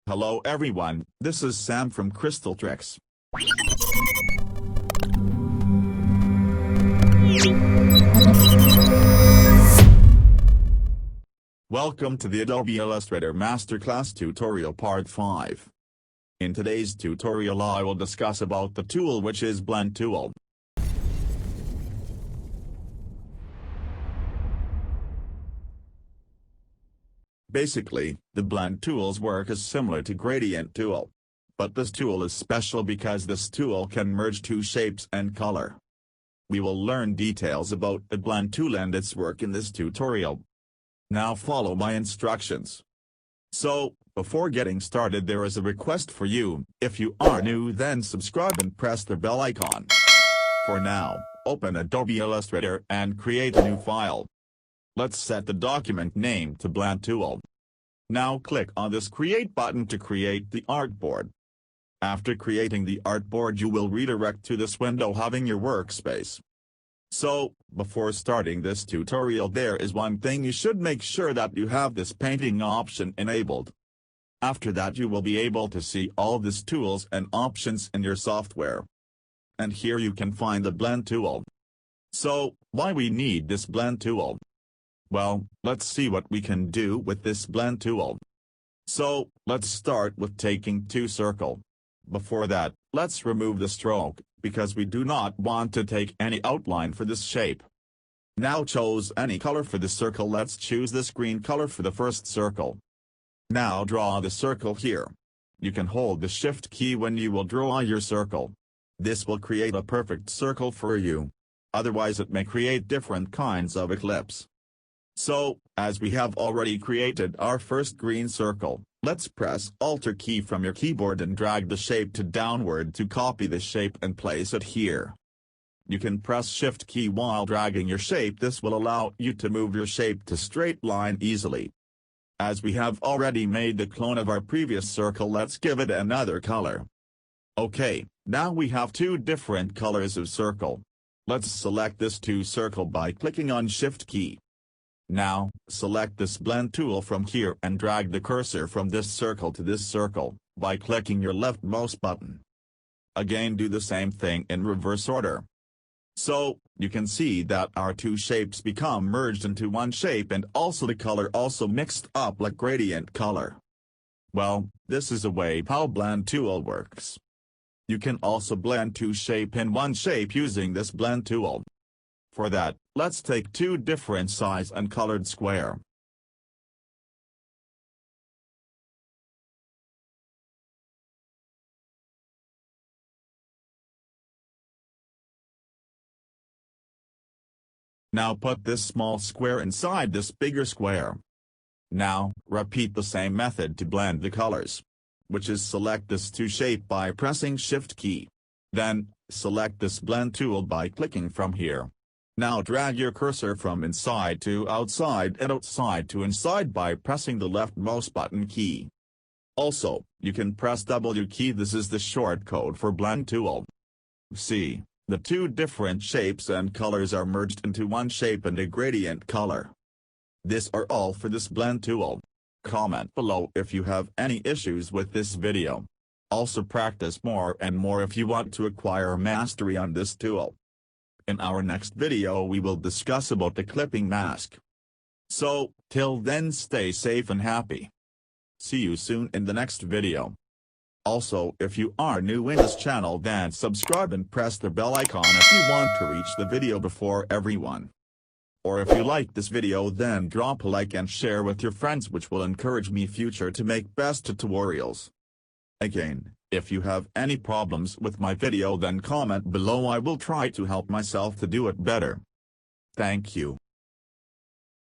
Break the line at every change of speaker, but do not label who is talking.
Hello everyone, this is Sam from Trix. Welcome to the Adobe Illustrator Masterclass tutorial part 5. In today's tutorial I will discuss about the tool which is Blend tool. Basically, the blend tool's work is similar to gradient tool. But this tool is special because this tool can merge two shapes and color. We will learn details about the blend tool and its work in this tutorial. Now follow my instructions. So, before getting started there is a request for you. If you are new then subscribe and press the bell icon. For now, open Adobe Illustrator and create a new file. Let's set the document name to Blend tool. Now click on this Create button to create the artboard. After creating the artboard you will redirect to this window having your workspace. So, before starting this tutorial there is one thing you should make sure that you have this painting option enabled. After that you will be able to see all these tools and options in your software. And here you can find the Blend tool. So, why we need this Blend tool? Well, let's see what we can do with this blend tool. So, let's start with taking two circle. Before that, let's remove the stroke, because we do not want to take any outline for this shape. Now choose any color for the circle. Let's choose this green color for the first circle. Now draw the circle here. You can hold the shift key when you will draw your circle. This will create a perfect circle for you. Otherwise it may create different kinds of ellipse. So, as we have already created our first green circle, let's press Alt key from your keyboard and drag the shape to downward to copy the shape and place it here. You can press Shift key while dragging your shape. This will allow you to move your shape to straight line easily. As we have already made the clone of our previous circle, let's give it another color. Okay, now we have two different colors of circle. Let's select this two circle by clicking on Shift key. Now, select this blend tool from here and drag the cursor from this circle to this circle, by clicking your left mouse button. Again do the same thing in reverse order. So, you can see that our two shapes become merged into one shape and also the color also mixed up like gradient color. Well, this is a way how blend tool works. You can also blend two shape in one shape using this blend tool. For that, let's take two different size and colored square. Now put this small square inside this bigger square. Now, repeat the same method to blend the colors. Which is select this two shape by pressing Shift key. Then, select this blend tool by clicking from here. Now drag your cursor from inside to outside and outside to inside by pressing the left mouse button key. Also, you can press W key. This is the shortcode for blend tool. See, the two different shapes and colors are merged into one shape and a gradient color. This are all for this blend tool. Comment below if you have any issues with this video. Also practice more and more if you want to acquire mastery on this tool. In our next video we will discuss about the clipping mask. So, till then stay safe and happy. See you soon in the next video. Also, if you are new in this channel then subscribe and press the bell icon if you want to reach the video before everyone. Or if you like this video then drop a like and share with your friends, which will encourage me future to make best tutorials. Again, if you have any problems with my video then comment below. I will try to help myself to do it better. Thank you.